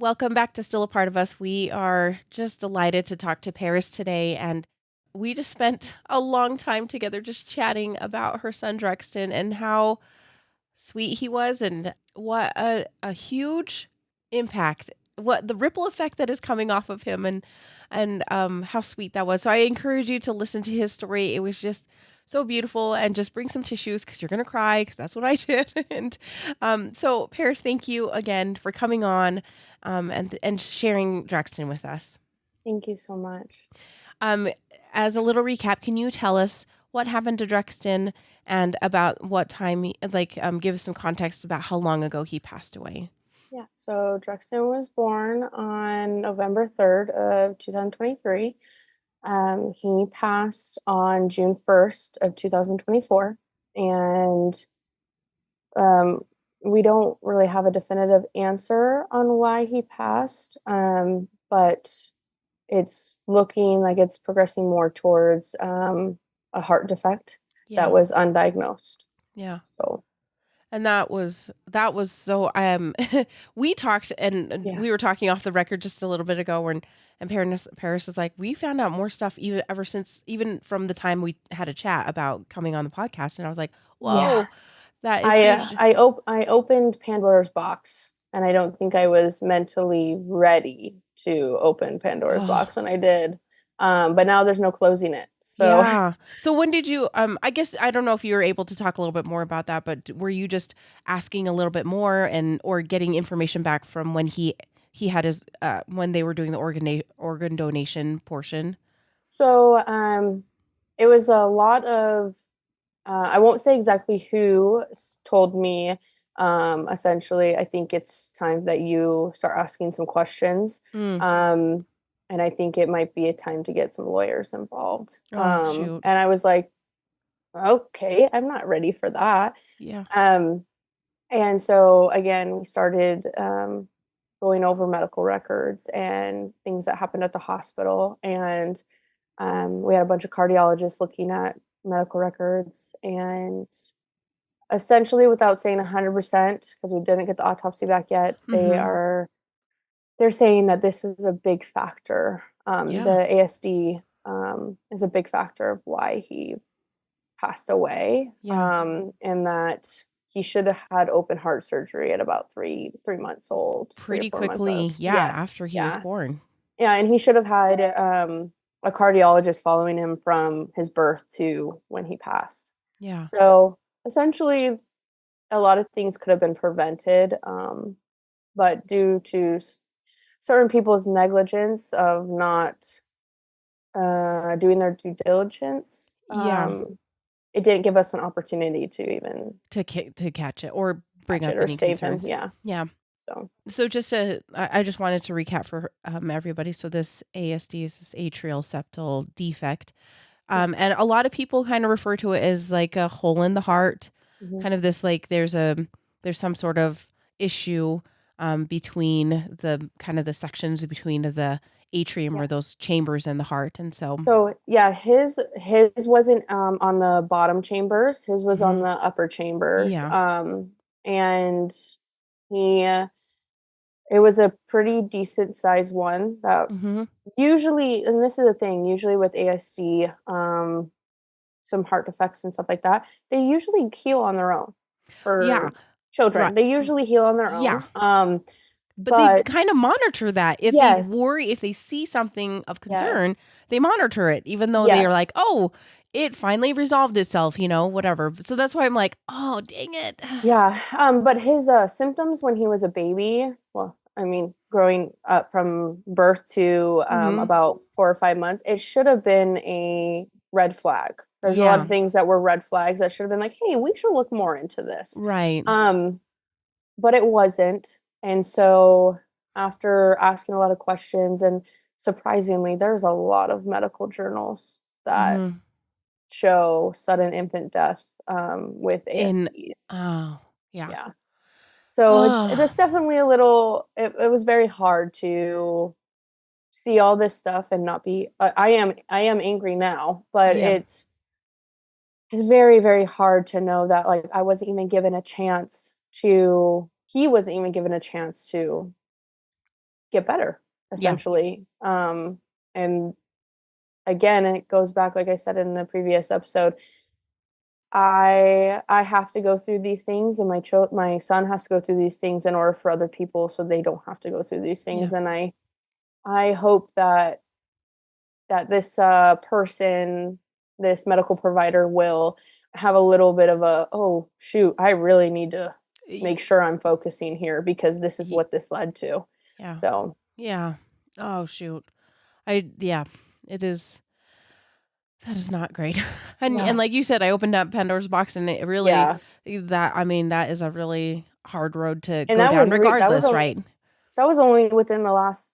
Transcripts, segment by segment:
Welcome back to Still a Part of Us. We are just delighted to talk to Paris today. And we just spent a long time together just chatting about her son, Drexton, and how sweet he was and what a huge impact, what the ripple effect that is coming off of him and how sweet that was. So I encourage you to listen to his story. It was just so beautiful, and just bring some tissues because you're going to cry, because that's what I did. And so Paris, thank you again for coming on and sharing Drexton with us. Thank you so much. Um, as a little recap, can you tell us what happened to Drexton and about what time, give us some context about how long ago he passed away? Yeah, so Drexton was born on November 3rd of 2023. He passed on June 1st of 2024. And um, we don't really have a definitive answer on why he passed, but it's looking like it's progressing more towards a heart defect that Yeah. was undiagnosed. Yeah. So, And that was so we talked, and yeah. we were talking off the record just a little bit ago, and Paris was like, we found out more stuff even from the time we had a chat about coming on the podcast, and I was like, Yeah. whoa, that is huge. I opened Pandora's box, and I don't think I was mentally ready to open Pandora's Oh, box, and I did. But now there's no closing it. So yeah. So when did you I guess I don't know if you were able to talk a little bit more about that, but were you just asking a little bit more and or getting information back from when he had his when they were doing the organ donation portion? so it was a lot of I won't say exactly who told me. Essentially, I think it's time that you start asking some questions. Mm. Um, and I think it might be a time to get some lawyers involved. Oh, shoot. And I was like, okay, I'm not ready for that. Yeah. Um, and so again, we started going over medical records and things that happened at the hospital. And we had a bunch of cardiologists looking at medical records. And essentially, without saying 100%, because we didn't get the autopsy back yet, Mhm. they're saying that this is a big factor. Yeah. The ASD is a big factor of why he passed away, Yeah. and that he should have had open heart surgery at about 3 months old, three to Pretty 4 months old. quickly. Yeah, Yes, after he was yeah, born. yeah, and he should have had a cardiologist following him from his birth to when he passed. Yeah. So essentially, a lot of things could have been prevented, but due to certain people's negligence of not doing their due diligence, Yeah. it didn't give us an opportunity to even To catch it or bring catch up it or any save him. concerns. Yeah. Yeah. So, So I just wanted to recap for everybody. So this ASD is this atrial septal defect. yeah. And a lot of people kind of refer to it as like a hole in the heart, Hmm. kind of this like there's some sort of issue between the kind of the sections between the atrium Yeah. or those chambers in the heart. And so, So yeah, his wasn't on the bottom chambers. His was on mhm, the upper chambers. yeah. And he it was a pretty decent sized one that Hmm. usually, and this is the thing, usually with ASD, some heart defects and stuff like that, they usually heal on their own Yeah. for Right. children. They usually heal on their Yeah. own. But they But kind of monitor that. yes, If they see something of concern, yes, they monitor it, even though they are yes, like, oh, it finally resolved itself, whatever. So that's why I'm like, oh, dang it. yeah. But his symptoms when he was a baby, well, I mean, growing up from birth to Hmm. about 4 or 5 months, it should have been a red flag. There's a lot of Yeah. things that were red flags that should have been like, hey, we should look more into this. Right. Um, but it wasn't. And so after asking a lot of questions, and surprisingly, there's a lot of medical journals that Hmm. show sudden infant death with In, ASDs. oh, yeah. Yeah. So Oh, that's definitely a little, it was very hard to see all this stuff and not be, I am angry now, but yeah. it's very, very hard to know that, like, I wasn't even given a chance to he wasn't even given a chance to get better, Yeah. essentially. And again, it goes back, like I said in the previous episode, I have to go through these things, and my son has to go through these things in order for other people so they don't have to go through these Yeah. things. And I hope that this person, this medical provider, will have a little bit of a, oh shoot, I really need to Y- make sure I'm focusing here because this is y- what this led to. Yeah. So Yeah. Oh shoot. Yeah, it is. That is not great. And yeah, like you said, I opened up Pandora's box and it really yeah, that is a really hard road to and go down regardless, right? that was only within the last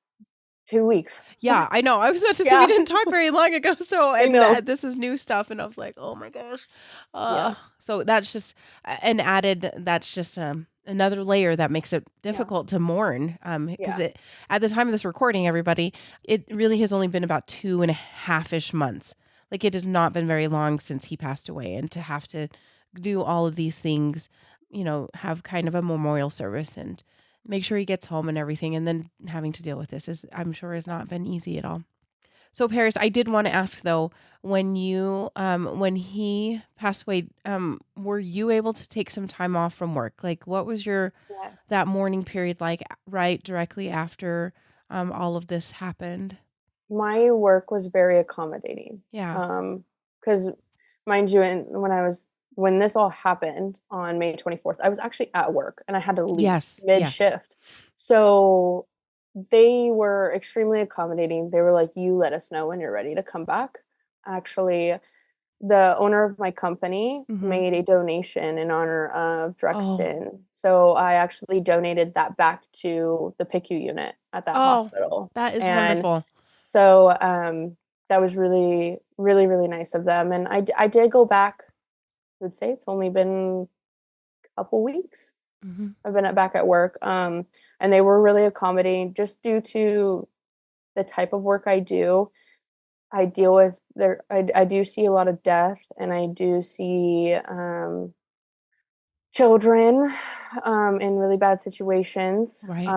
2 weeks. Yeah, I know. I was about to say we Yeah, didn't talk very long ago, so I and know. this is new stuff, and I was like, oh my gosh. Yeah, So that's just an added. That's just another layer that makes it yeah, difficult to mourn. Because yeah, it at the time of this recording, everybody, it really has only been about 2.5-ish months. Like it has not been very long since he passed away, and to have to do all of these things, have kind of a memorial service and make sure he gets home and everything, and then having to deal with this I'm sure has not been easy at all. So Paris, I did want to ask though, when he passed away, were you able to take some time off from work? Like what was your yes. that morning period like right directly after all of this happened? My work was very accommodating. Yeah. Because mind you, when this all happened on May 24th, I was actually at work and I had to leave Yes. mid Yes. shift. So they were extremely accommodating. They were like, "You let us know when you're ready to come back." Actually, the owner of my company Mhm. made a donation in honor of Oh. Drexton. So I actually donated that back to the PICU unit at that Oh, hospital. that is And wonderful. so, that was really, really, really nice of them, and I did go back. I would say it's only been a couple weeks. Mhm. I've been back at work, and they were really accommodating just due to the type of work I do. I deal with I do see a lot of death, and I do see, children, in really bad situations, Right.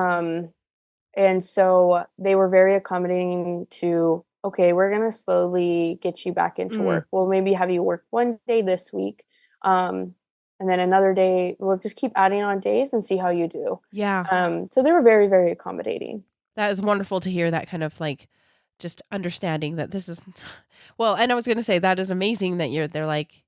and so they were very accommodating to, okay, we're going to slowly get you back into Mm. work. We'll maybe have you work one day this week. Um, and then another day, we'll just keep adding on days and see how you do. Yeah. So they were very, very accommodating. That is wonderful to hear that kind of like just understanding that this is well, and I was gonna say that is amazing that they're like,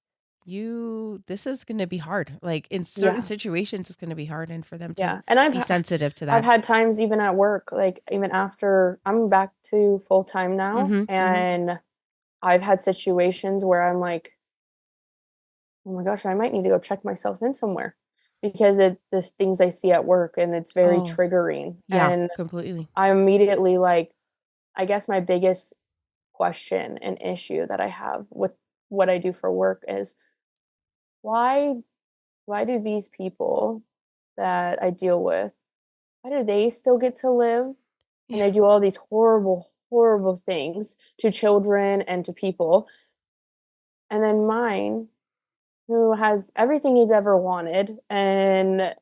this is gonna be hard. Like in certain Yeah. situations it's gonna be hard and for them to Yeah. And be sensitive to I've that. had times even at work, like even after I'm back to full time now, Mhm. Mhm. and I've had situations where I'm like, oh my gosh, I might need to go check myself in somewhere because there's things I see at work and it's very Oh, triggering. yeah, And completely. I'm immediately like, I guess my biggest question and issue that I have with what I do for work is why why do these people that I deal with, why do they still get to live and Yeah. they do all these horrible, horrible things to children and to people, and then mine, who has everything he's ever wanted and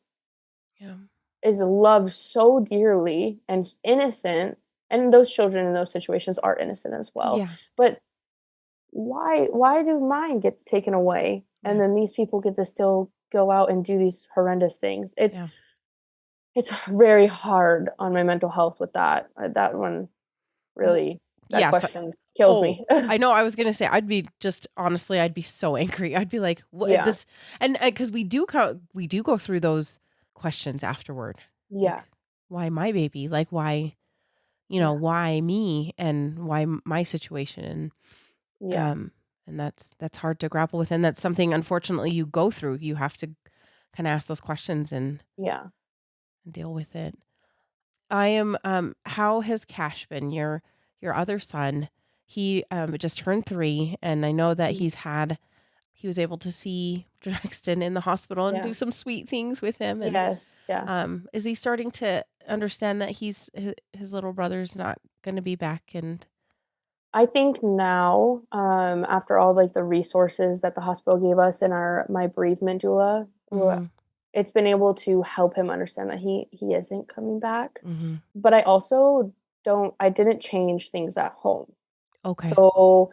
Yeah. is loved so dearly and innocent, and those children in those situations are innocent as well, Yeah. but why do mine get taken away and Yeah. then these people get to still go out and do these horrendous things? It's Yeah. it's very hard on my mental health with that. That one Well, really, that yes. question kills Oh, me. I know I was gonna say I'd be just honestly, I'd be so angry. I'd be like, "What Yeah, this?" And because we do go through those questions afterward. yeah, Like, why my baby? Like, why, yeah, why me and why my situation? yeah, Um, and that's hard to grapple with, and that's something unfortunately you go through. You have to kind of ask those questions yeah, and deal with it. I am how has Cash been? Your other son, he just turned 3 and I know that mm, he was able to see Drexton in the hospital and yeah, do some sweet things with him and yes, yeah. is he starting to understand that his little brother's not going to be back and I think now, after all, like, the resources that the hospital gave us and my bereavement doula, mhm it's been able to help him understand that he isn't coming back. Mhm. But I also don't I didn't change things at home. Okay. So,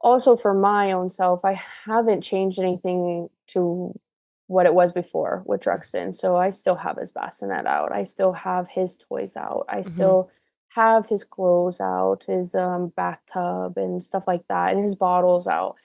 also for my own self, I haven't changed anything to what it was before with Drexton. So I still have his bassinet out. I still have his toys out. I Mhm. still have his clothes out, his bathtub and stuff like that, and his bottles out.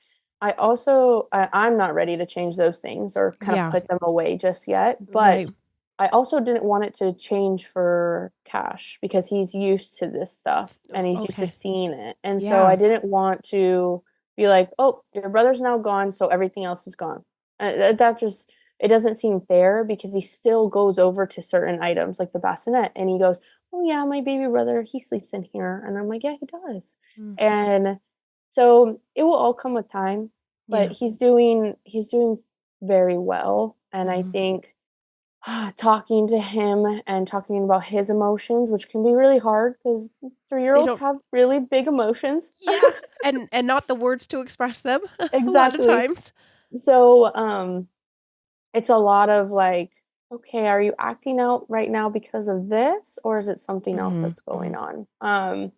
I'm not ready to change those things or kind of Yeah. put them away just yet, Right. but I also didn't want it to change for Cash because he's used to this stuff and he's used to Okay. seeing it. And so I Yeah. didn't want to be like, "Oh, your brother's now gone, so everything else is gone." That just it doesn't seem fair because he still goes over to certain items like the bassinet and he goes, "Oh yeah, my baby brother, he sleeps in here." And I'm like, "Yeah, he does." Mm. And so it will all come with time, but Yeah. he's doing very well. And I Mhm. think talking to him and talking about his emotions, which can be really hard because They 3-year-olds don't. have really big emotions. Yeah, and not the words to express them a lot of Exactly. times. So, it's a lot of like, okay, are you acting out right now because of this, or is it something else Mhm. that's going Mhm. on?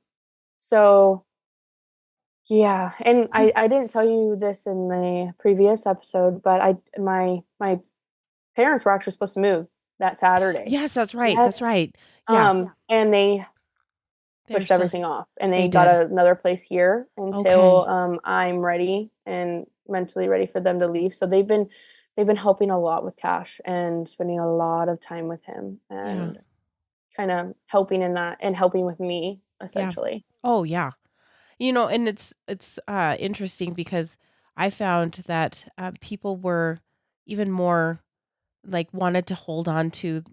So yeah, and I didn't tell you this in the previous episode, but my parents were actually supposed to move that Saturday. Yes, that's right, that's Yes. right. Yeah, And they they were pushed still everything off, and they they got did. another place here Okay. until, I'm ready and mentally ready for them to leave, so they've been helping a lot with Cash and spending a lot of time with him Yeah, and kinda helping in that and helping with me, yeah. essentially. Oh, yeah. And it's interesting because I found that, people were even more, like, wanted to hold on to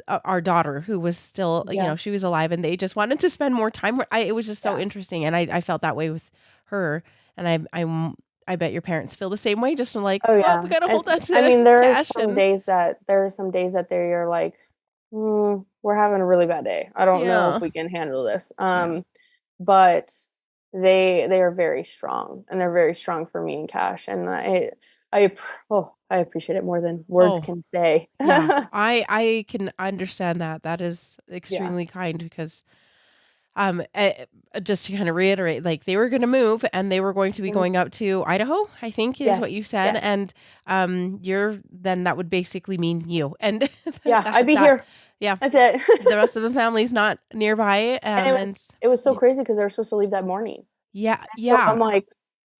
our daughter who was still, Yeah. she was alive, and they just wanted to spend more time with it was just so Yeah. interesting, and I felt that way with her, and I bet your parents feel the same way, just like, Oh, "Oh, we yeah, gotta and, hold on I to mean, cash," and there are some days that they're like, we're having a really bad day. I don't know if yeah, we can handle this." yeah, But they are very strong, and they're very strong for me and Cash, and I appreciate it more than words oh, can say. yeah, I can understand that, that is Yeah. extremely kind because, just to kinda reiterate, like, they were gonna move, and they were going to be Mhm. going up to Idaho, I think is what Yes, you said, yes. and, you're that would basically mean you, and Yeah, I'd be that here. yeah, That's it. the rest of the family's not nearby, And and it was so yeah, crazy because they were supposed to leave that morning. yeah, And so yeah, I'm like,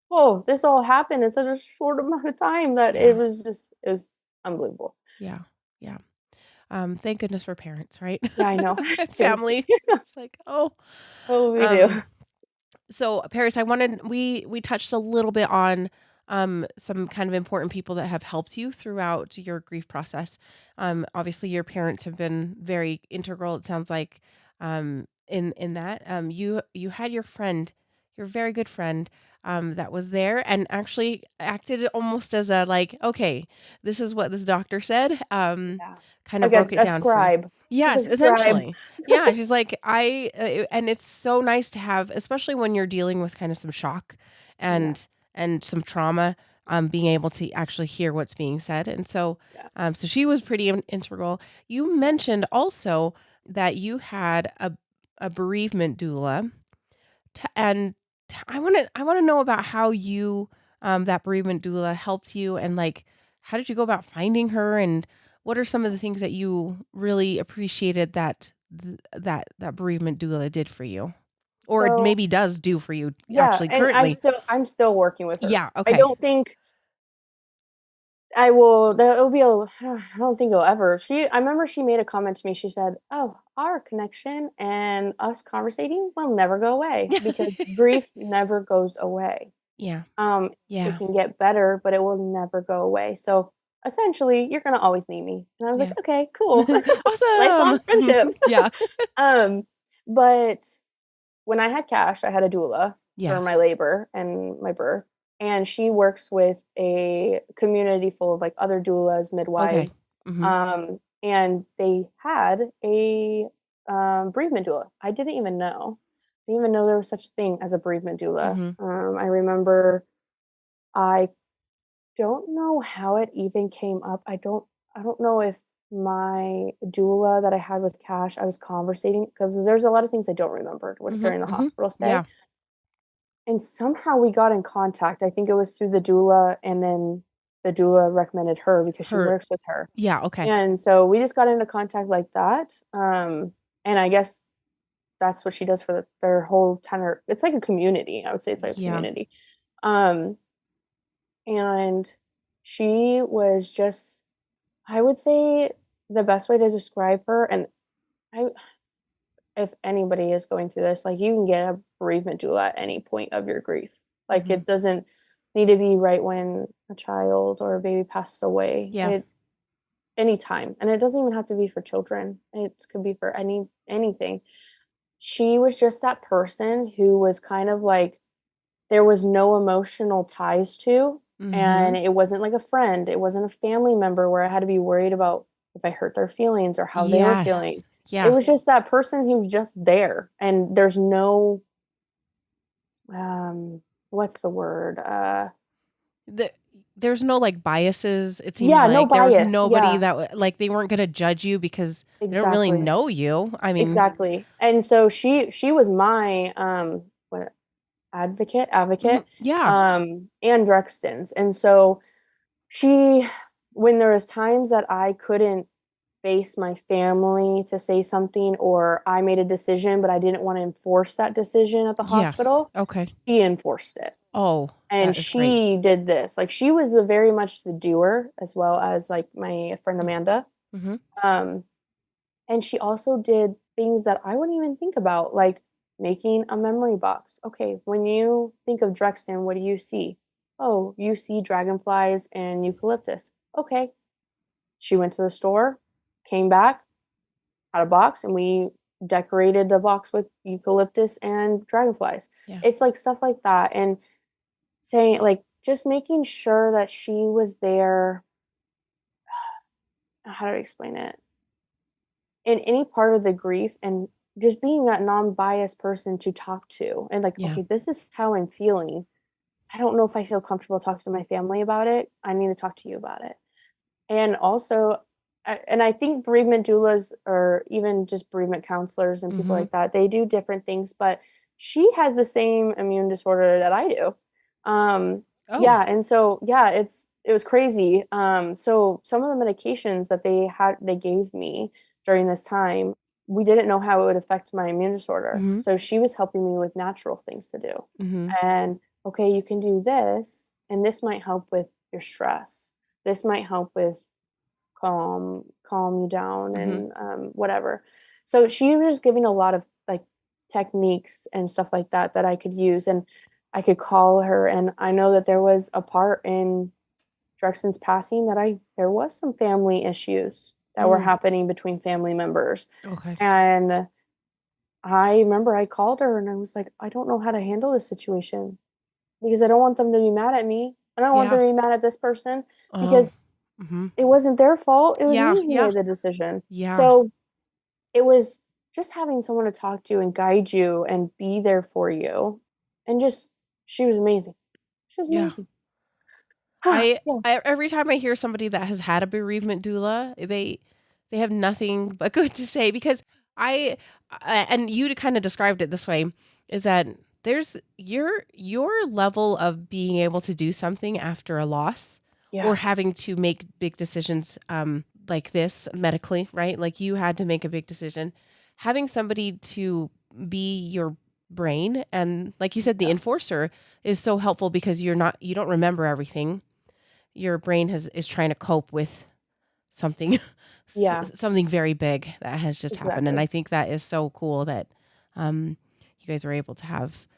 "Whoa, this all happened in such a short amount of time that yeah, it was unbelievable." yeah, yeah, thank goodness for parents, right? Yeah, I know. And Seriously. family, just like, oh, Oh, we um do. So, Paris, I wanted we touched a little bit on some kind of important people that have helped you throughout your grief process. Obviously, your parents have been very integral. It sounds like in that you had your friend, your very good friend, that was there and actually acted almost as a like, okay, this is what this doctor said. Yeah. Kind of Like broke it a down for you. scribe. She's Yes, like, "Scribe." essentially. Yeah, she's like, and it's so nice to have, especially when you're dealing with kind of some shock Yeah, and some trauma, being able to actually hear what's being said. And so, yeah, so she was pretty integral. You yeah. mentioned also that you had a bereavement doula, and I want to know about how you that bereavement doula helped you, and like how did you go about finding her, and what are some of the things that you really appreciated that that bereavement doula did for you, or So, maybe does do for you yeah, actually and currently? I'm still working with her. Yeah. I Okay. don't think I will there'll be a I don't think it'll ever I remember she made a comment to me, she said, "Oh, our connection and us conversating will never go away because grief never goes away." Yeah. It Yeah. can get better, but it will never go away. So, essentially, you're gonna always need me. And I was like, Yeah. "Okay, cool. Lifelong Awesome. friendship." Yeah. Um, but when I had Cash, I had a doula for my Yes. labor and my birth, and she works with a community full of, like, other doulas, Okay. midwives, Mhm. and they had a, bereavement doula. I didn't even know. Didn't even know there was such thing as a bereavement doula. Mhm. I remember I don't know how it even came up. I don't know if my doula that I had with Cash, I was conversating because there's a lot of things I don't remember with Mhm, during the mhm. hospital stay, Yeah. and somehow we got in contact. I think it was through the doula, and then the doula recommended her because she Her works with her, Yeah, okay. and so we just got into contact like that, and I guess that's what she does for their whole tenor. It's like a community. I would say it's like a Yeah. community. Um, and she was just, I would say the best way to describe her, and I if anybody is going through this, like, you can get a bereavement doula at any point of your grief. Like, Mhm. it doesn't need to be right when a child or a baby passes away. Yeah. It anytime, and it doesn't even have to be for children. It could be for anything. She was just that person who was kind of like there was no emotional ties to, and Mhm. it wasn't like a friend, it wasn't a family member where I had to be worried about if I hurt their feelings or how they were feeling. Yes. It Yeah. was just that person who's just there, and there's no, what's the word? The There's no, like, biases, it seems Yeah, no like. There was bias, nobody yeah, that like, they weren't gonna judge you because they don't really exactly, know you. I mean exactly, and so she was my, what Mhm. advocate, Yeah. and Drexton's, and so she when there was times that I couldn't face my family to say something or I made a decision, but I didn't wanna enforce that decision at the Yes. hospital, Okay. she enforced it, Oh, and that is great. she did this, like, she was the very much the doer as well as, like, my friend Mm. Amanda, Mhm. um, and she also did things that I wouldn't even think about, like making a memory box. Okay, when you think of Drexton, what do you see? Oh, you see dragonflies and eucalyptus. Okay. She went to the store, came back, had a box, and we decorated the box with eucalyptus and dragonflies. Yeah. It's like stuff like that. And saying, like, just making sure that she was there. How do I explain it? In any part of the grief and just being that non-biased person to talk to and like, Yeah. okay, this is how I'm feeling. I don't know if I feel comfortable talking to my family about it. I need to talk to you about it. And also, and I think bereavement doulas or even just bereavement counselors and people Mhm. like that, they do different things, but she has the same immune disorder that I do. Oh. Yeah, and so yeah, it was crazy. So some of the medications that they gave me during this time, we didn't know how it would affect my immune disorder. Mhm. So she was helping me with natural things to do. Mhm. And okay, you can do this, and this might help with your stress. This might help with calm you down Mhm. and, whatever. So she was just giving a lot of, like, techniques and stuff like that that I could use, and I could call her, and I know that there was a part in Drexton's passing that I there was some family issues that were Mm. happening between family members, Okay. and I remember I called her and I was like, "I don't know how to handle this situation because I don't want them to be mad at me. I don't want them Yeah. to be mad at this person Oh. because Mhm. it wasn't their fault, it was Yeah, me who yeah, made the decision." yeah, So, it was just having someone to talk to and guide you and be there for you, and just she was amazing. She was yeah. amazing. Yeah, I every time I hear somebody that has had a bereavement doula, they have nothing but good to say because and you kinda described it this way, is that there's your level of being able to do something after a loss or yeah, having to make big decisions, like this medically, right? Like, you had to make a big decision. Having somebody to be your brain and, like you said, the yeah, enforcer is so helpful because you don't remember everything. Your brain is trying to cope with something yeah, something very big that has just happened, and exactly. I think that is so cool that, um, you guys were able to have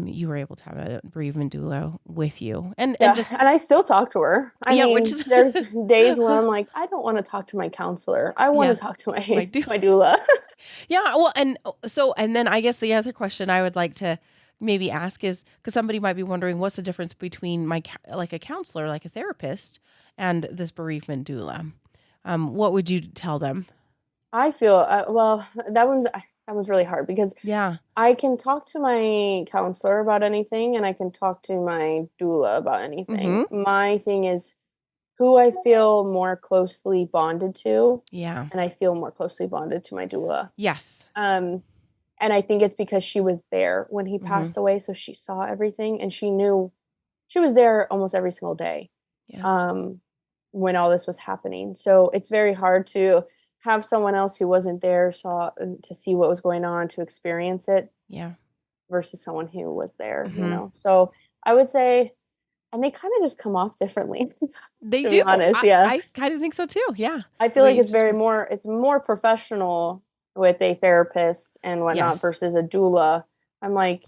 you were able to have a bereavement doula with you, and Yeah, just and I still talk to her. I yeah, which mean, is there's days where I'm like, "I don't wanna talk to my counselor. I wanna yeah, talk to my my do my doula." yeah, well, and and then I guess the other question I would like to maybe ask is because somebody might be wondering what's the difference between like a counselor, like a therapist, and this bereavement doula. What would you tell them? I feel, well, that one's really hard because Yeah. I can talk to my counselor about anything, and I can talk to my doula about anything. Mhm. My thing is who I feel more closely bonded to, Yeah. and I feel more closely bonded to my doula. Yes. Um, and I think it's because she was there when he Mhm. passed away, so she saw everything and she knew she was there almost every single day, Yeah. um, when all this was happening. So it's very hard to have someone else who wasn't there saw to see what was going on, to experience it Yeah. versus someone who was there, you Mhm. know? So I would say, and they kinda just come off differently, They to be do. honest, I yeah. I kinda think so too, yeah. I The feel way like you've described. it's more professional with a therapist and whatnot Yes. versus a doula. I'm like,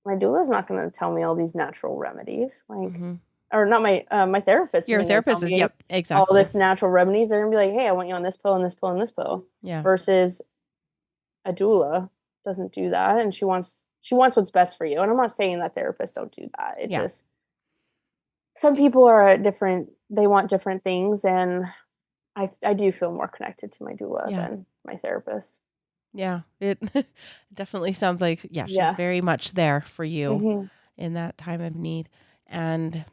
my doula's not gonna tell me all these natural remedies, like, Mhm. or not my therapist Your isn't gonna tell therapist is me yep, all exactly. this natural remedies. They're gonna be like, "Hey, I want you on this pill and this pill and this pill," Yeah. versus a doula doesn't do that, and she wants what's best for you, and I'm not saying that therapists don't do that. It Yeah. just some people are at different they want different things, and I do feel more connected to my doula Yeah. than my therapist. Yeah. It definitely sounds like, yeah, she's Yeah. very much there for you Mhm. in that time of need. And,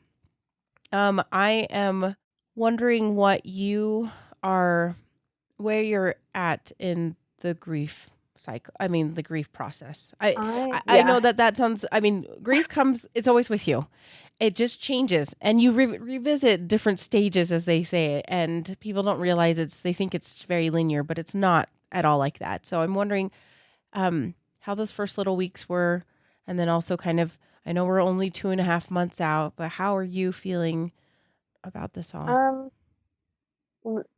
I am wondering what you are where you're at in the grief cycle. I mean, the grief process. I I I yeah. know that that sounds I mean, grief comes it's always with you. It just changes, and you revisit different stages, as they say, and people don't realize they think it's very linear, but it's not at all like that. So I'm wondering, how those first little weeks were, and then also kind of, I know we're only 2.5 months out, but how are you feeling about this all? Um,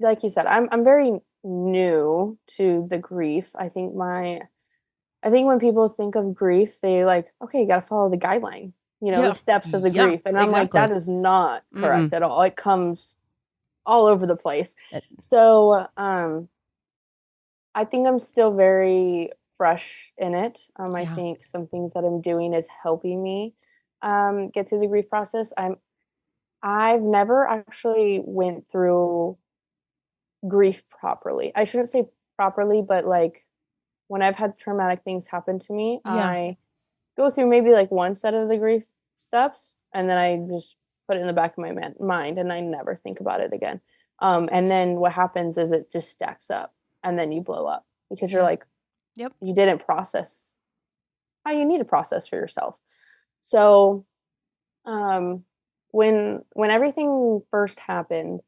like you said, I'm very new to the grief. I think when people think of grief, they like, okay, you gotta follow the guideline, the Yeah, steps of the yeah, grief. And I'm like, that exactly. is not correct Mm-mm. at all. It comes all over the place. Uh, So, I think I'm still very fresh in it. I Yeah, think some things that I'm doing is helping me get through the grief process. I've never actually went through grief properly. I shouldn't say properly, but like when I've had traumatic things happen to me, yeah, I go through maybe like one set of the grief steps and then I just put it in the back of my mind and I never think about it again. And then what happens is it just stacks up and then you blow up because you're yeah, like, yep, you didn't process how you need to process for yourself. So um, when everything first happened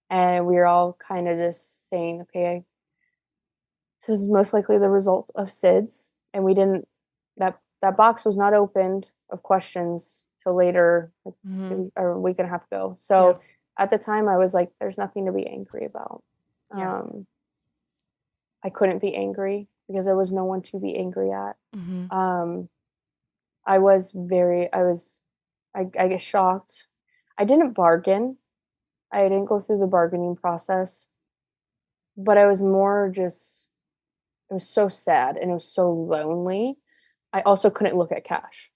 and we were all kind of just saying, okay, this is most likely the result of SIDS, and we didn't that box was not opened of questions till later, like mhm, 2 or a week and a half ago. yeah, So at the time, I was like, "There's nothing to be angry about." yeah, Um, I couldn't be angry because there was no one to be angry at. mhm, Um, I get shocked. I didn't bargain. I didn't go through the bargaining process, but I was more just it was so sad and it was so lonely. I also couldn't look at Cash.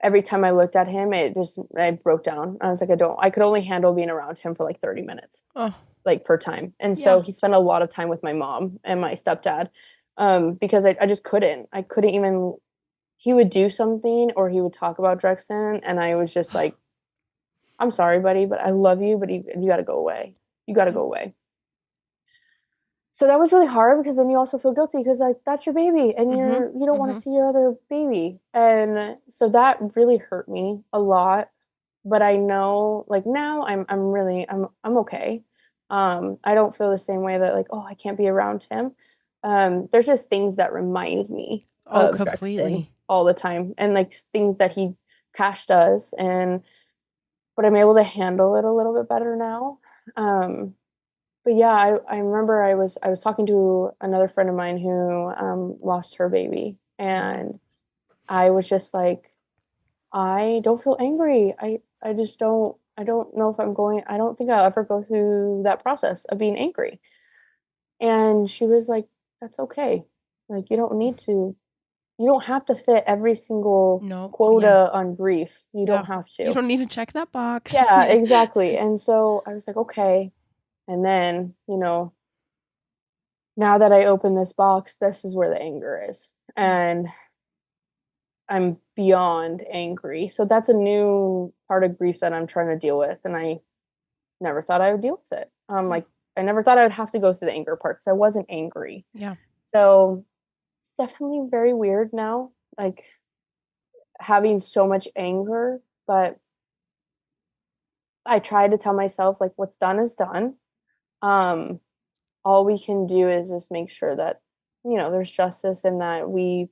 Every time I looked at him, I broke down. I was like, I could only handle being around him for like 30 minutes, oh, like per time. And yeah, so he spent a lot of time with my mom and my stepdad because I just couldn't. I couldn't even, he would do something or he would talk about Drexton. And I was just like, I'm sorry, buddy, but I love you, but you got to go away. You got to yeah, go away. So that was really hard because then you also feel guilty because like that's your baby and mhm, you don't want to mhm, see your other baby. And so that really hurt me a lot. But I know like now I'm okay. I don't feel the same way that like, oh, I can't be around him. There's just things that remind me oh, of Drexton completely, all the time and like things that he Cash does and but I'm able to handle it a little bit better now. Um but yeah, I remember I was talking to another friend of mine who lost her baby, mhm, and I was just like, I don't feel angry. I just don't. I don't know if I'm going. I don't think I'll ever go through that process of being angry. And she was like, "That's okay. Like you don't need to. You don't have to fit every single nope, yeah, quota on grief. You yeah, don't have you to." don't need to check that box, Yeah, yeah, exactly. And so I was like, okay. And then now that I open this box, this is where the anger is. yeah, And I'm beyond angry. So that's a new part of grief that I'm trying to deal with. And never thought I would deal with it. Yeah. Like I never thought I would have to go through the anger part because I wasn't angry. Yeah. So it's definitely very weird now, like having so much anger, but I try to tell myself like what's done is done. Um, all we can do is just make sure that, there's justice and that we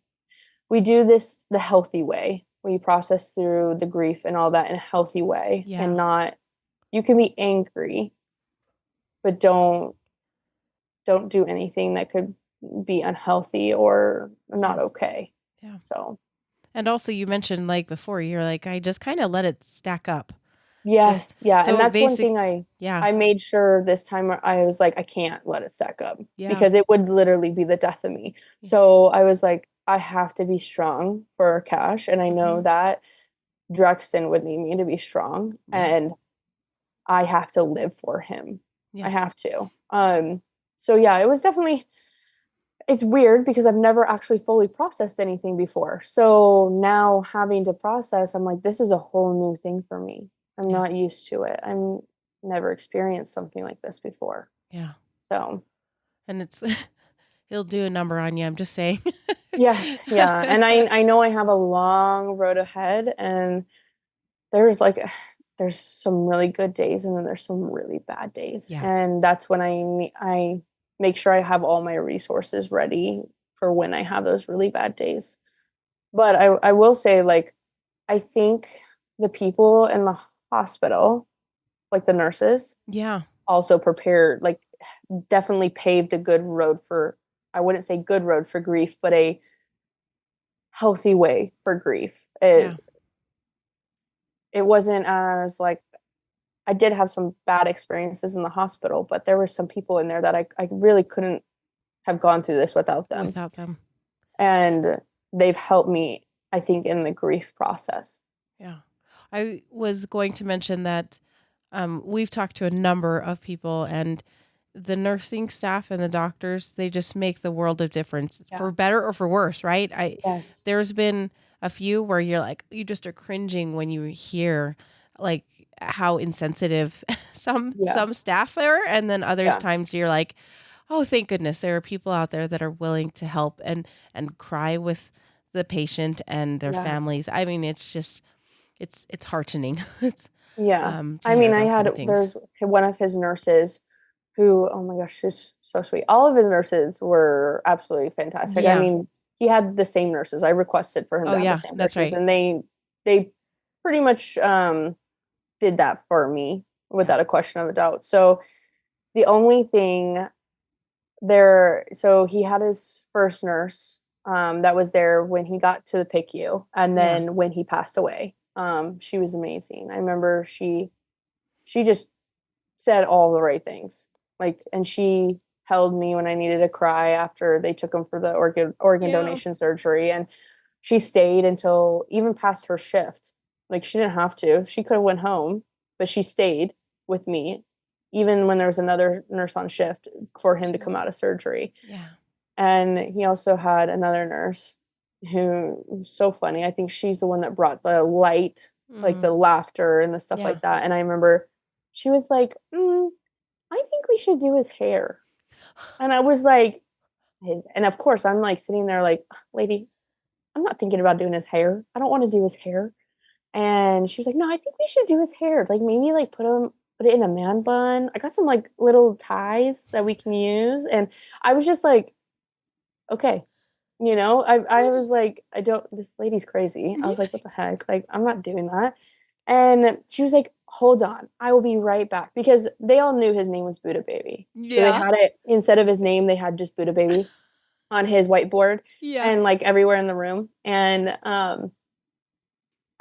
do this the healthy way. We process through the grief and all that in a healthy way and Yeah. not you can be angry, but don't do anything that could be unhealthy or Yeah. not okay. Yeah. So, And also you mentioned like before, you're like, I just kind of let it stack up. Just yes, yeah, and so that's one basic. thing I Yeah. I made sure this time I was like, I can't let it stack up Yeah. because it would literally be the death of me. Yeah. So I was like, I have to be strong for Cash, and I know Hmm. that Drexton would need me to be strong, Yeah. and I have to live for him. I Yeah. have to. So yeah, it was definitely it's weird because I've never actually fully processed anything before. So now having to process, I'm like, this is a whole new thing for me. I'm Yeah. not used to it. I'm never experienced something like this before. Yeah. So And it's he'll do a number on you. I'm just saying. yes, yeah. And I know I have a long road ahead and there's like there's some really good days and then there's some really bad days. Yeah. And that's when I make sure I have all my resources ready for when I have those really bad days. But I will say, like, I think the people in the hospital, like the nurses, Yeah. also prepared, like, definitely paved a good road for, I wouldn't say good road for grief, but a healthy way for grief. Yeah. It wasn't as like I did have some bad experiences in the hospital, but there were some people in there that I really couldn't have gone through this without them. Without them. And they've helped me, I think, in the grief process. Yeah. I was going to mention that we've talked to a number of people, and the nursing staff and the doctors, they just make the world of difference Yeah. for better or for worse, right? Yes. There's been a few where you're like, you just are cringing when you hear like how insensitive Yeah. some staff are, and then others Yeah. times you're like, oh, thank goodness there are people out there that are willing to help and cry with the patient and their Yeah. families. I mean, it's just it's heartening. It's Yeah. to I hear mean, I those kind had of things. there's one of his nurses who, oh my gosh, she's so sweet. All of his nurses were absolutely fantastic. I Yeah. mean, he had the same nurses. I requested for him Oh to have the yeah, same that's nurses, right. and they pretty much did that for me Yeah. without a question of a doubt. So the only thing there, so he had his first nurse that was there when he got to the PICU, and Yeah. then when he passed away. She was amazing. I remember she just said all the right things. Like, and she held me when I needed to cry after they took him for the organ Yeah. donation surgery, and she stayed until even past her shift. Like, she didn't have to. She could have went home, but she stayed with me, even when there was another nurse on shift for him to come Jeez. out of surgery. Yeah. And he also had another nurse who was so funny. I think she's the one that brought the light, like Mm. the laughter and the stuff Yeah. like that. And I remember she was like, I think we should do his hair. And I was like, and of course, I'm like sitting there like, lady, I'm not thinking about doing his hair. I don't want to do his hair. And she was like, no, I think we should do his hair. Like maybe like put it in a man bun. I got some like little ties that we can use. And I was just like, okay. I was like, I don't, this lady's crazy. I was like, what the heck? Like, I'm not doing that. And she was like, hold on, I will be right back. Because they all knew his name was Buddha Baby. So they Yeah. had it, instead of his name, they had just Buddha Baby on his whiteboard Yeah. and like everywhere in the room. And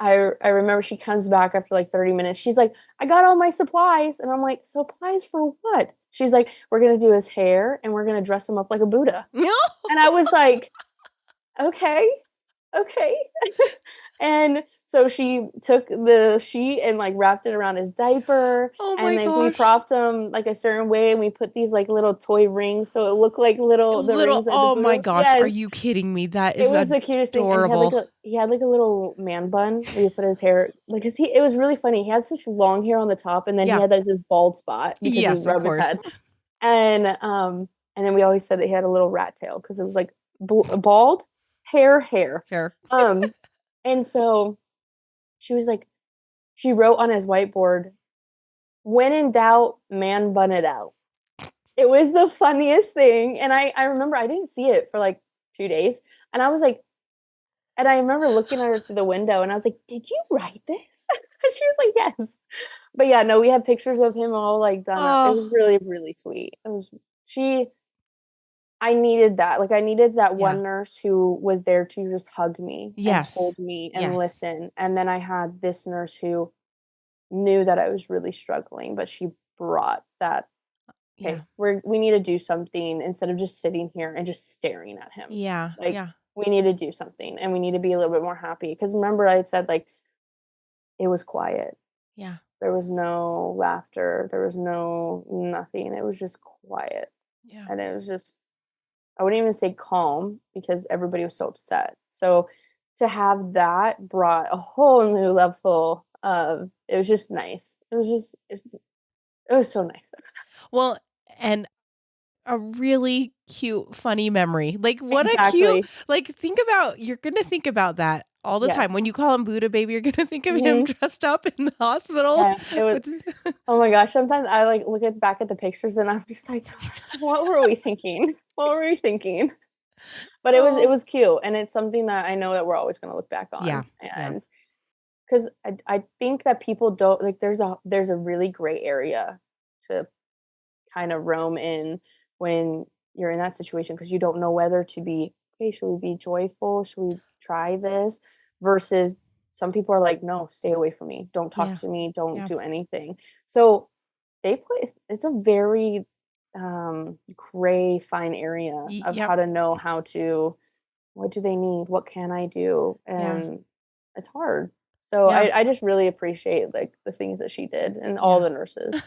I remember she comes back after like 30 minutes. She's like, I got all my supplies. And I'm like, supplies for what? She's like, we're gonna do his hair and we're gonna dress him up like a Buddha. No. And I was like, okay, okay. And So she took the sheet and like wrapped it around his diaper, Oh and my then we gosh. propped him like a certain way, and we put these like little toy rings so it looked like little the Little, rings of the oh my voodoo. gosh, are Yes, you kidding me? That it is was the cutest thing, and adorable. he had like a little man bun where you put his hair like 'cause he it was really funny. He had such long hair on the top, and then he Yeah. had like this bald spot because he would Yes, of rub his course. head. And then we always said that he had a little rat tail because it was like bald, hair. Here. Um, and so she was like, she wrote on his whiteboard, "When in doubt, man bun it out." It was the funniest thing, and I remember I didn't see it for like 2 days, and I was like, and I remember looking at her through the window, and I was like, "Did you write this?" And she was like, "Yes." But yeah, no, we had pictures of him all like done up. It Oh, was really, really sweet. It was she I needed that. Like I needed that yeah. one nurse who was there to just hug me and Yes. hold me and Yes. listen. And then I had this nurse who knew that I was really struggling, but she brought that, Yeah. "Okay, we need to do something instead of just sitting here and just staring at him. Yeah. Like Yeah. we need to do something and we need to be a little bit more happy." Because remember I had said like it was quiet. Yeah. There was no laughter. There was no nothing. It was just quiet. Yeah. And it was just I wouldn't even say calm because everybody was so upset. So to have that brought a whole new level of it was just nice. It was so nice. Well, and a really cute, funny memory. Like, what a cute, Exactly. like, think about, you're gonna think about that all the time. Yes. When you call him Buddha baby, you're gonna think of him Mhm. dressed up in the hospital Yes, it was with oh my gosh, sometimes I, like, look at back at the pictures and I'm just like, "What were we thinking? What were we thinking?" But it Oh, was cute, and it's something that I know that we're always gonna look back yeah. on, Yeah. and 'cause I think that people don't like, there's a really gray area to kinda roam in when you're in that situation because you don't know whether to be, "Okay, should we be joyful? Should we try this?" Versus some people are like, "No, stay away from me. Don't talk Yeah. to me. Don't Yeah. do anything." So, it's a very, gray, fine area of Yep. how to know how to what do they need? What can I do? Yeah. And it's hard. So Yeah. I just really appreciate, like, the things that she did and all Yeah. the nurses.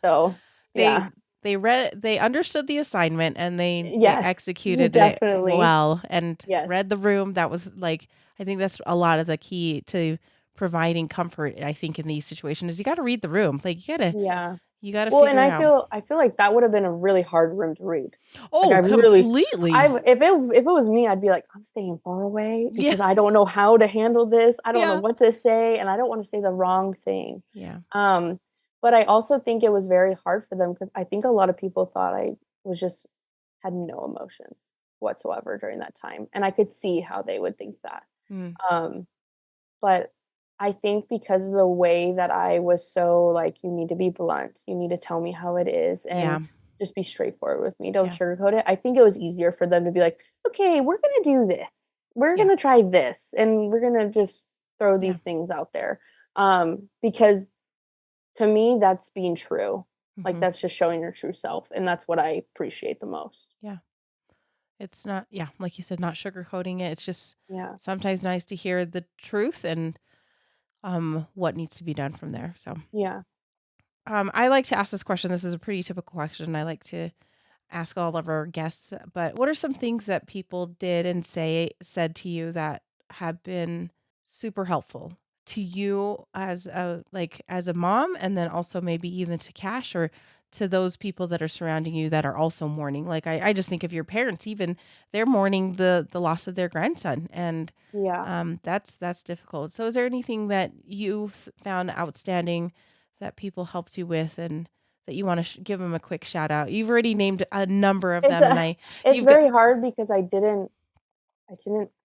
So, They yeah. they understood the assignment and they Yes, executed it definitely. well and Yes. read the room. That was like I think that's a lot of the key to providing comfort, I think, in these situations is you gotta read the room. Like Yeah. you gotta Well, and figure it out. I feel like that would have been a really hard room to read. Like, I Oh, really completely. if it was me, I'd be like, "I'm staying far away Yeah. because I don't know how to handle this. I don't know Yeah. what to say, and I don't wanna say the wrong thing." Yeah. Um, but I also think it was very hard for them because I think a lot of people thought I was just had no emotions whatsoever during that time, and I could see how they would think that. Mm. Um, but I think because of the way that I was so like, "You need to be blunt, you need to tell me how it is, and Yeah. just be straightforward with me, don't Yeah. sugarcoat it." I think it was easier for them to be like, "Okay, we're gonna do this. We're Yeah. gonna try this, and we're gonna just throw Yeah. these things out there." Because to me, that's being true. Like, Mhm. that's just showing your true self, and that's what I appreciate the most. Yeah. It's not yeah, like you said, not sugarcoating it. It's just Yeah. sometimes nice to hear the truth and what needs to be done from there. So Yeah. I like to ask this question. This is a pretty typical question. I like to ask all of our guests, but what are some things that people did and said to you that have been super helpful to you as a mom and then also maybe even to Cash or to those people that are surrounding you that are also mourning. Like I just think of your parents, even they're mourning the loss of their grandson and Yeah. that's difficult. So is there anything that you found outstanding that people helped you with and that you wanna give them a quick shout out? You've already named a number of It's them, and a it's you've got very hard because I didn't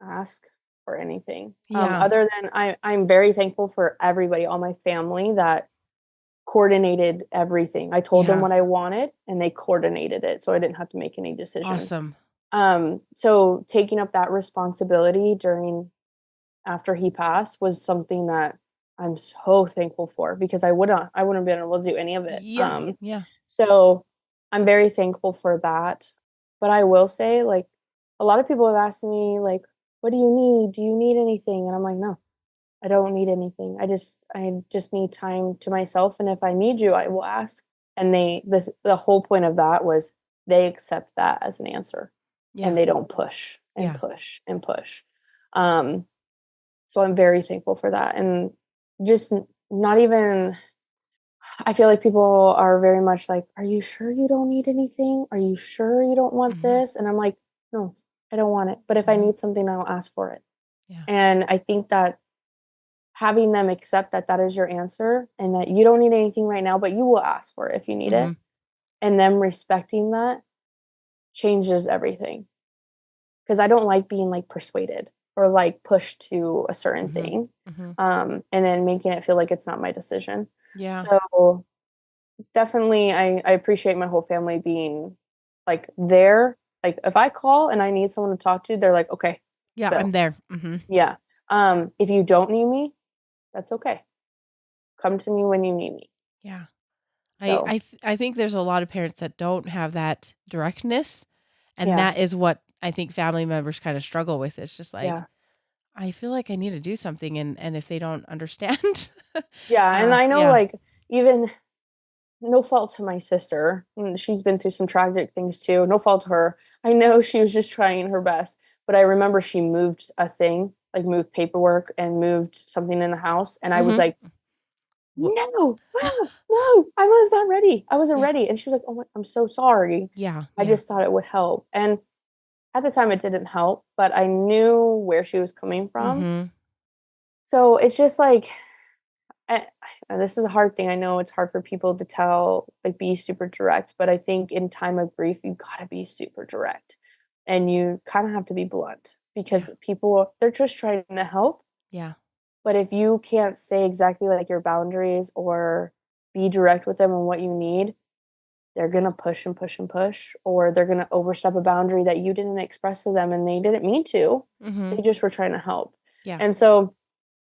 ask for anything, yeah, other than I'm very thankful for everybody, all my family that coordinated everything. I told them yeah, what I wanted, and they coordinated it, so I didn't have to make any decisions. awesome. So taking up that responsibility during after he passed was something that I'm so thankful for because I wouldn't have been able to do any of it. Yeah, yeah, So I'm very thankful for that. But I will say, like, a lot of people have asked me, like, "What do you need? Do you need anything?" And I'm like, "No, I don't need anything. I just need time to myself, and if I need you, I will ask." And the whole point of that was they accept that as an answer, Yeah. and they don't push and Yeah. push and push. Um, so I'm very thankful for that, and just not even I feel like people are very much like, "Are you sure you don't need anything? Are you sure you don't want Mhm. this?" And I'm like, "No, I don't want it. But if I Mhm. need something, I'll ask for it." Yeah. And I think that having them accept that that is your answer and that you don't need anything right now, but you will ask for it if you need it, Mhm. and them respecting that changes everything. Because I don't like being like persuaded or like pushed to a certain Mhm. thing, Mhm. and then making it feel like it's not my decision. Yeah. So definitely, I appreciate my whole family being, like, there. Like, if I call and I need someone to talk to, they're like, "Okay, Yeah, I'm spill." there. Mhm. Yeah. If you don't need me, that's okay. Come to me when you need me. Yeah. So, I think there's a lot of parents that don't have that directness, and yeah, that is what I think family members kinda struggle with. It's just like, yeah. I feel like I need to do something, and if they don't understand, Yeah, and I know, yeah. like, even no fault to my sister, she's been through some tragic things too, no fault to her. I know she was just trying her best, but I remember she moved a thing, like, moved paperwork and moved something in the house, and I was Mhm. like, Wha "No, no, no, I was not ready. I wasn't Yeah. ready." And she was like, "Oh my I'm so sorry. Yeah, I yeah. just thought it would help." And at the time, it didn't help, but I knew where she was coming from. Mhm. So it's just like, eh, this is a hard thing. I know it's hard for people to tell, like, be super direct, but I think in time of grief, you gotta be super direct, and you kinda have to be blunt Yeah. because people, they're just trying to help, Yeah. but if you can't say exactly, like, your boundaries or be direct with them on what you need, they're gonna push and push and push, or they're gonna overstep a boundary that you didn't express to them and they didn't mean to. Mhm. They just were trying to help. Yeah. And so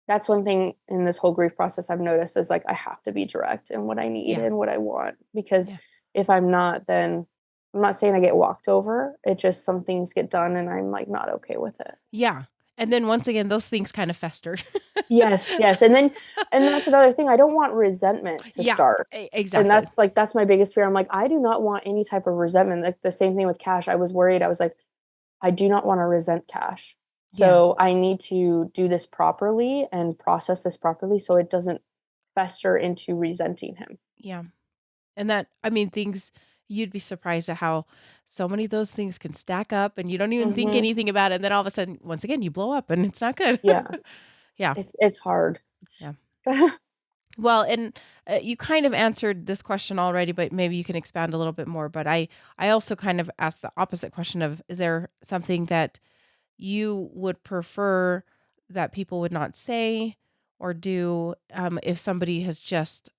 that's one thing in this whole grief process I've noticed is like I have to be direct in what I need Yeah. and what I want because Yeah. if I'm not, then I'm not saying I get walked over. It just some things get done and I'm like not okay with it. Yeah. And then once again, those things kind of fester. Yes, yes. And that's another thing. I don't want resentment to Yeah, start. And exactly. that's my biggest fear. I'm like, I do not want any type of resentment. Like the same thing with Cash. I was worried. I was like, I do not want to resent Cash. Yeah, So I need to do this properly and process this properly so it doesn't fester into resenting him. yeah. And that, I mean, things you'd be surprised at how so many of those things can stack up and you don't even think Mhm. anything about it. And then all of a sudden, once again, you blow up and it's not good. Yeah. Yeah. It's hard. It's Yeah. Well, and you kind of answered this question already, but maybe you can expand a little bit more. But I also kind of asked the opposite question of, is there something that you would prefer that people would not say or do if somebody has just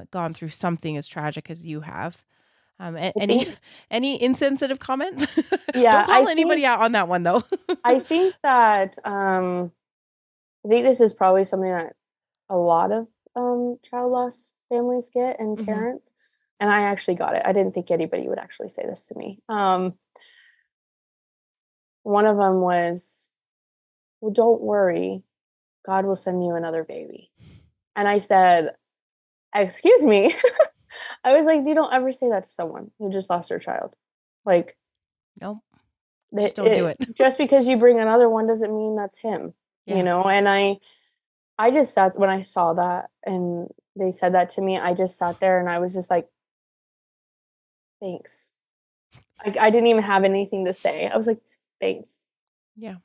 gone through something as tragic as you have? I Any think any insensitive comments? yeah, Don't call anybody out on that one though. I think that, I think this is probably something that a lot of, child loss families get and Hmm. parents, and I actually got it. I didn't think anybody would actually say this to me. One of them was, "Well, don't worry, God will send you another baby." And I said, "Excuse me?" I was like, "You don't ever say that to someone who just lost their child. Like, Nope, just don't do it it. just because you bring another one doesn't mean that's him, you Yeah, know?" And I just sat when I saw that and they said that to me, I just sat there and I was just like, "Thanks." I didn't even have anything to say. I was like, "Thanks. yeah,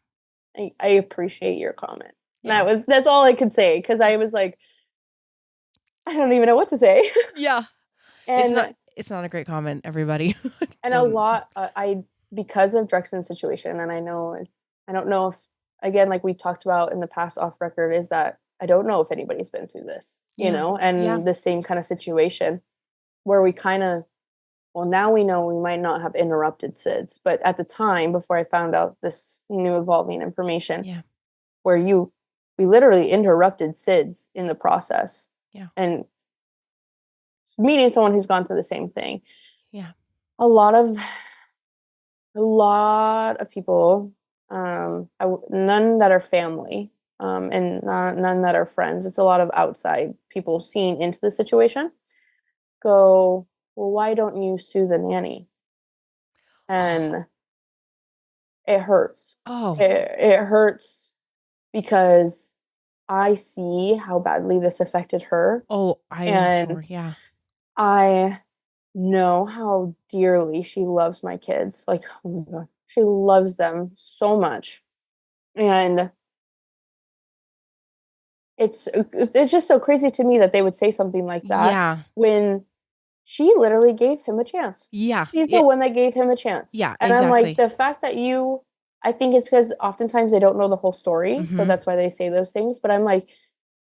I appreciate your comment." And yeah, that's all I could say because I was like, I don't even know what to say. yeah. It's not And it's not a great comment, everybody. a Don't. lot, I because of Drexton's situation, and I know it's I don't know if again, like we talked about in the past off record, is that I don't know if anybody's been through this, Yeah, yeah, and the same kind of situation where we kinda well, now we know we might not have interrupted SIDS, but at the time, before I found out this new evolving information, yeah, where we literally interrupted SIDS in the process, yeah, and meeting someone who's gone through the same thing. yeah. A lot of a lot of people, none that are family, and none that are friends. It's a lot of outside people seeing into the situation. Go, well, why don't you sue the nanny? Oh. And it hurts. Oh. It hurts because I see how badly this affected her, Oh, I am and sure, yeah. I know how dearly she loves my kids. Like, oh my god, she loves them so much. And it's just so crazy to me that they would say something like that Yeah. when she literally gave him a chance. Yeah. She's the one that gave him a chance. Yeah, And I'm like, exactly. the fact that you I think it's because oftentimes they don't know the whole story, so Mhm. that's why they say those things, but I'm like,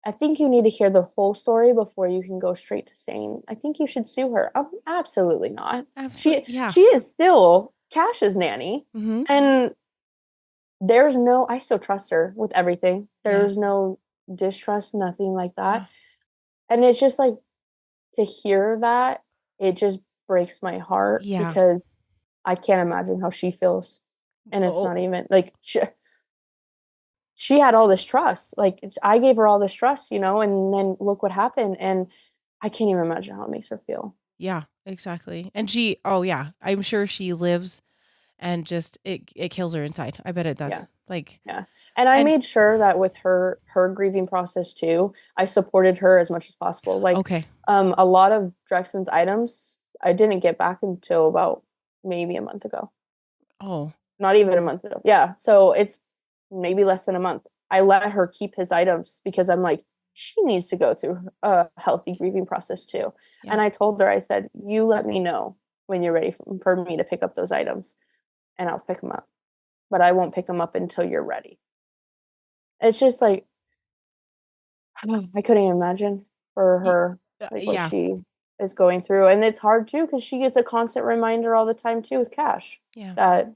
I think you need to hear the whole story before you can go straight to saying, "I think you should sue her." Absolutely not. Absolutely, yeah. She is still Cash's nanny, Mhm. and there's no I still trust her with everything. Yeah. There's no distrust, nothing like that. Yeah. And it's just like to hear that, it just breaks my heart Yeah. because I can't imagine how she feels. And it's Oh, not even like she had all this trust. Like I gave her all this trust, and then look what happened. And I can't even imagine how it makes her feel. yeah, exactly. And she oh, yeah, I'm sure she lives and just it kills her inside. I bet it does. Yeah. Like Yeah. And I and made sure that with her grieving process too, I supported her as much as possible. Like, okay. a lot of Drexton's items I didn't get back until about maybe a month ago. Oh. Not even a Oh, month ago. Yeah. So it's maybe less than a month. I let her keep his items because I'm like, she needs to go through a healthy grieving process too. yeah. And I told her, I said, you let me know when you're ready for me to pick up those items and I'll pick them up. But I won't pick them up until you're ready. It's just like, I couldn't imagine for Y her, like what yeah. she is going through. And it's hard too because she gets a constant reminder all the time too with Cash Yeah. that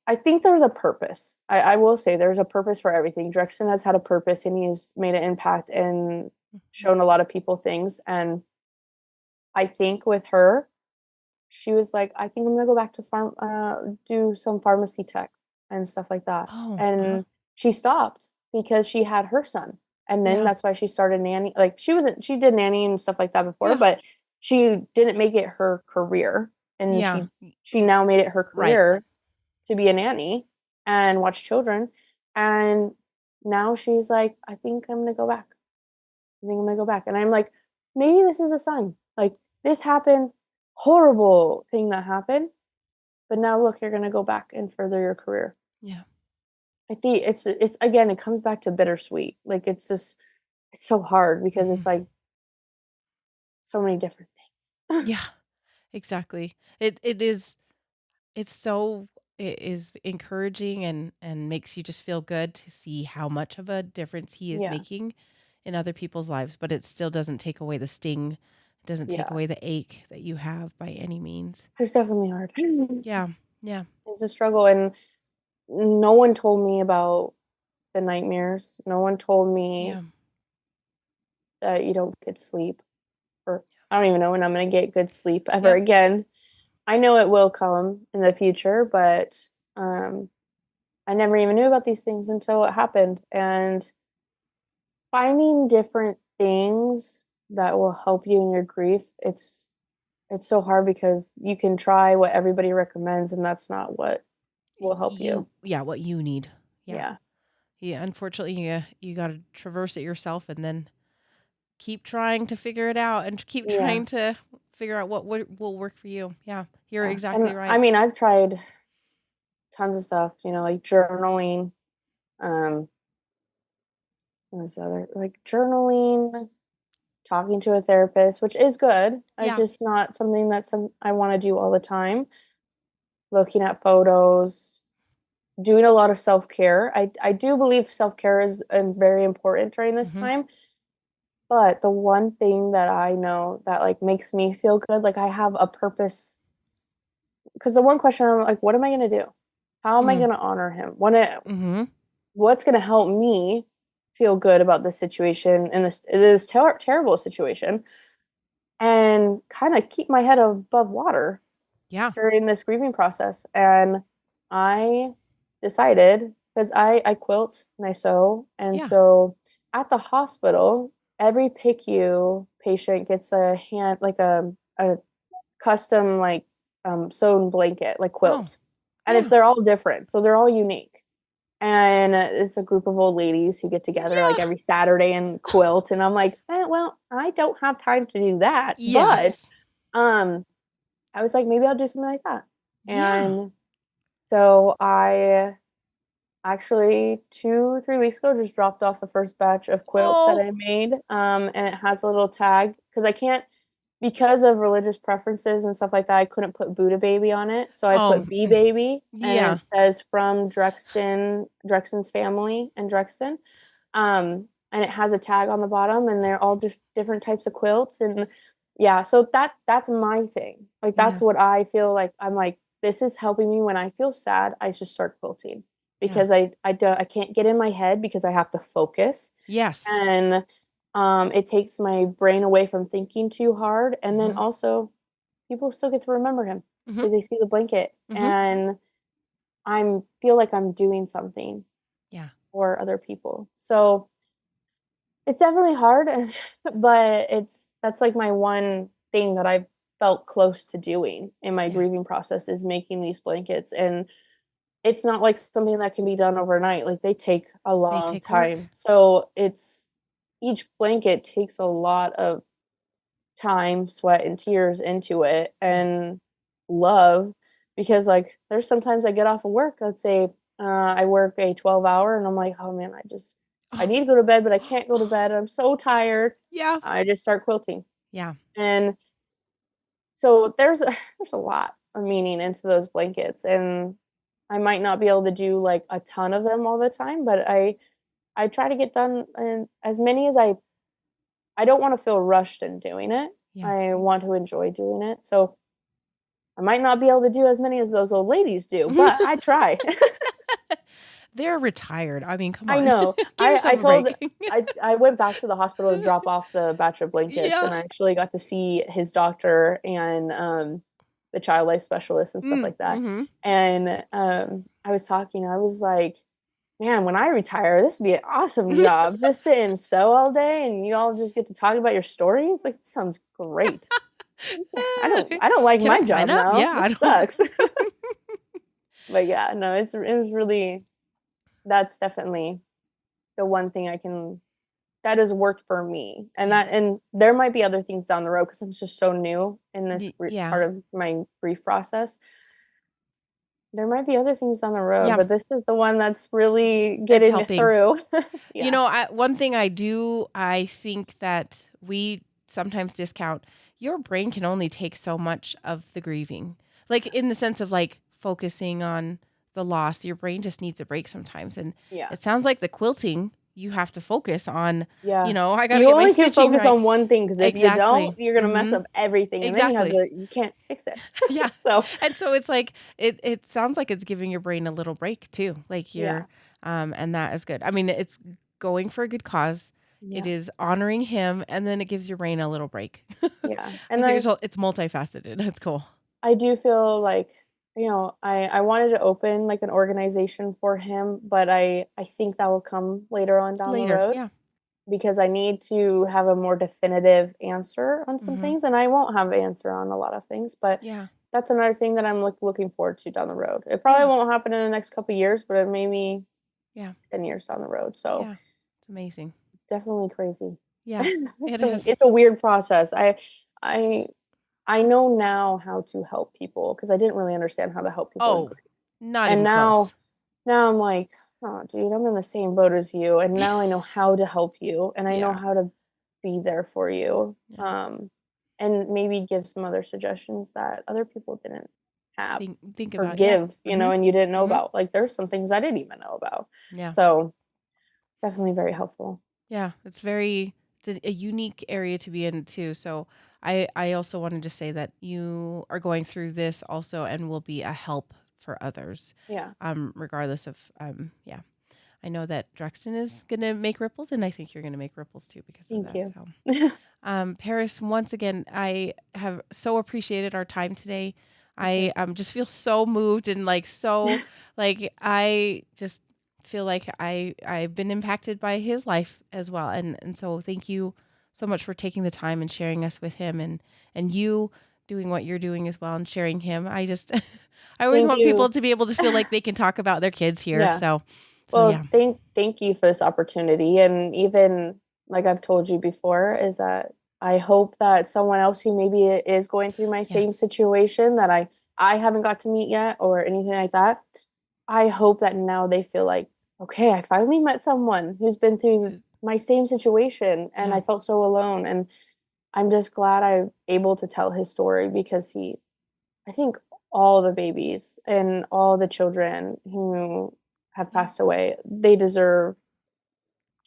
I think there's a purpose. I will say there's a purpose for everything. Drexton has had a purpose and he's made an impact and Mhm. shown a lot of people things. And I think with her, she was like, I think I'm gonna go back to do some pharmacy tech and stuff like that. Oh, uh-huh. And she stopped because she had her son. And then Yeah. that's why she started nanny. Like she did nanny and stuff like that before, Yeah. but she didn't make it her career. And Yeah. she now made it her Right. career to be a nanny and watch children. And now she's like, I think I'm gonna go back. I think I'm gonna go back. And I'm like, maybe this is a sign. Like this happened, horrible thing that happened, but now look, you're gonna go back and further your career. Yeah. I think it's again, it comes back to bittersweet. Like it's just it's so hard because it's Mhm. like so many different things. Yeah, exactly. It is it's so it is encouraging and makes you just feel good to see how much of a difference he is Yeah. making in other people's lives, but it still doesn't take away the sting. It doesn't take Yeah. away the ache that you have by any means. It's definitely hard. Yeah. Yeah. It's a struggle and no one told me about the nightmares. No one told me Yeah. that you don't get sleep, or I don't even know when I'm gonna get good sleep ever Yep. again. I know it will come in the future, but I never even knew about these things until it happened. And finding different things that will help you in your grief, it's so hard because you can try what everybody recommends, and that's not what will help you. Yeah, what you need. Yeah. Yeah, Yeah, unfortunately, you got to traverse it yourself and then keep trying to figure it out and keep yeah, trying to figure out what will work for you. Yeah, you're yeah. And exactly I right. mean, I've tried tons of stuff, like journaling. Um, what was the other like journaling, talking to a therapist, which is good. It's Yeah. just not something that I want to do all the time. Looking at photos, doing a lot of self-care. I do believe self-care is very important during this Mhm. time. But the one thing that I know that like makes me feel good, like I have a purpose. Because the one question I'm like, what am I gonna do? How am I Mm. gonna honor him? Mhm. What's gonna help me feel good about this situation and this it is terrible situation and kind of keep my head above water Yeah. during this grieving process. And I decided because I quilt and I sew, and Yeah. so at the hospital, every PICU patient gets a hand like a custom like sewn blanket, like Oh, quilt, and yeah. they're all different, so they're all unique. And it's a group of old ladies who get together like Yeah. every Saturday and quilt, and I'm like, well, I don't have time to do that, but Yes. um, I was like, maybe I'll do something like that, Yeah. and so I actually 2, 3 weeks ago just dropped off the first batch of quilts that Oh, I made, and it has a little tag because I can't because of religious preferences and stuff like that, I couldn't put Buddha baby on it, so I oh, put Bee Baby, and yeah. it says from Drexton's family in Drexton, and it has a tag on the bottom, and they're all just different types of quilts, and yeah, so that's my thing. Like that's Yeah. what I feel like. I'm like, this is helping me when I feel sad. I just start quilting Yeah. because I can't get in my head because I have to focus, Yes. and it takes my brain away from thinking too hard, and then Mhm. also people still get to remember him Mhm. because they see the blanket, Mhm. and I'm feel like I'm doing something Yeah. for other people. So it's definitely hard, but that's like my one thing that I've felt close to doing in my Yeah. grieving process is making these blankets, and it's not like something that can be done overnight. Like they take a They long take work. time. So it's each blanket takes a lot of time, sweat, and tears into it, Yeah. and love, because like there's sometimes I get off of work, let's say I work a 12 hour, and I'm like, oh man, I Oh. need to go to bed, but I can't go to bed, I'm so tired. Yeah. I just start quilting, Yeah. and so there's a lot of meaning into those blankets, and I might not be able to do like a ton of them all the time, but I try to get done, and as many as I don't want to feel rushed in doing it. Yeah. I want to enjoy doing it. So I might not be able to do as many as those old ladies do, but I try. They're retired. I mean, come I on. know. Give yourself I a told break. I went back to the hospital to drop off the batch of blankets, Yeah. and I actually got to see his doctor and the child life specialist and stuff Mm. like that. Mhm. And I was talking. I was like, "Man, when I retire, this would be an awesome job. Just sit and sew all day, and you all just get to talk about your stories. Like, this sounds great." I don't like Can I my sign job up? now. Yeah, I This don't. sucks. But yeah, no, it was really that's definitely the one thing I can that has worked for me. Yeah. And there might be other things down the road because I'm just so new in this Yeah. part of my grief process. There might be other things down the road, Yeah. but this is the one that's really It's getting me helping. through. You Yeah. know, one thing I think that we sometimes discount, your brain can only take so much of the grieving. Like in the sense of like focusing on the loss, your brain just needs a break sometimes. And Yeah. it sounds like the quilting, you have to focus on, Yeah. I got to You get my only can stitching focus right. on one thing because if you don't, Exactly. you're gonna mess Mhm. up everything, and then Exactly. you can't fix it. Yeah. So And so it's like it sounds like it's giving your brain a little break too. Like yeah, you're and that is good. I mean, it's going for a good cause. It yeah, is honoring him and then it gives your brain a little break. yeah. I And think it's multifaceted. It's cool. I do feel like, I wanted to open like an organization for him, but I think that will come later on down the Later. road Yeah. because I need to have a more definitive answer on some Mhm. things, and I won't have an answer on a lot of things, but Yeah. that's another thing that I'm looking forward to down the road. It probably Yeah. won't happen in the next couple years, but it may be Yeah. 10 years down the road. So Yeah. It's amazing. it's definitely crazy. Yeah. It is. It's a weird process. I I know now how to help people because I didn't really understand how to help people in Oh, grief. not And even close. now I'm like, "Oh, dude, I'm in the same boat as you, and now I know how to help you, and I know Yeah. how to be there for you." Yeah. And maybe give some other suggestions that other people didn't have Think or about, yeah. give, Mhm. and you didn't know Mhm. about. Like, there's some things I didn't even know about. Yeah. So, definitely very helpful. Yeah, it's a unique area to be in too. So I also wanted to say that you are going through this also and will be a help for others. Yeah. Regardless of yeah. I know that Drexton is gonna make ripples and I think you're gonna make ripples too because of Thank that. you. So Paris, once again, I have so appreciated our time today. Thank you. I just feel so moved and like so like I just feel like I've been impacted by his life as well. And so thank you so much for taking the time and sharing us with him, and you doing what you're doing as well and sharing him. I just I always Thank want people you. to be able to feel like they can talk about their kids here. Yeah. So Well, yeah. thank you for this opportunity. And even like I've told you before, is that I hope that someone else who maybe is going through my same Yes. situation that I haven't got to meet yet or anything like that, I hope that now they feel like, okay, I finally met someone who's been through my same situation and Yeah. I felt so alone. And I'm just glad I'm able to tell his story because I think all the babies and all the children who have Yeah. passed away, they deserve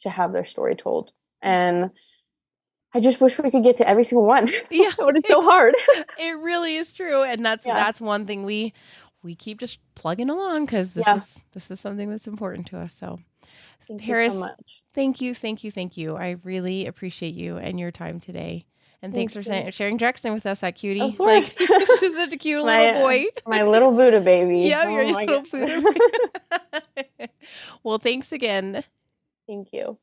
to have their story told. Yeah. And I just wish we could get to every single one, Yeah. but it's so hard. It really is true, and Yeah. that's one thing we keep just plugging along because Yeah. this is something that's important to us. So, Thank you so Paris, much. thank you, thank you, thank you. I really appreciate you and your time today. And thanks Thank for you. sharing Drexton with us, that Of cutie. Like, course. she's such a cute little boy. My little Buddha baby. Yeah, Oh your my little god. Buddha. Well, thanks again. Thank you.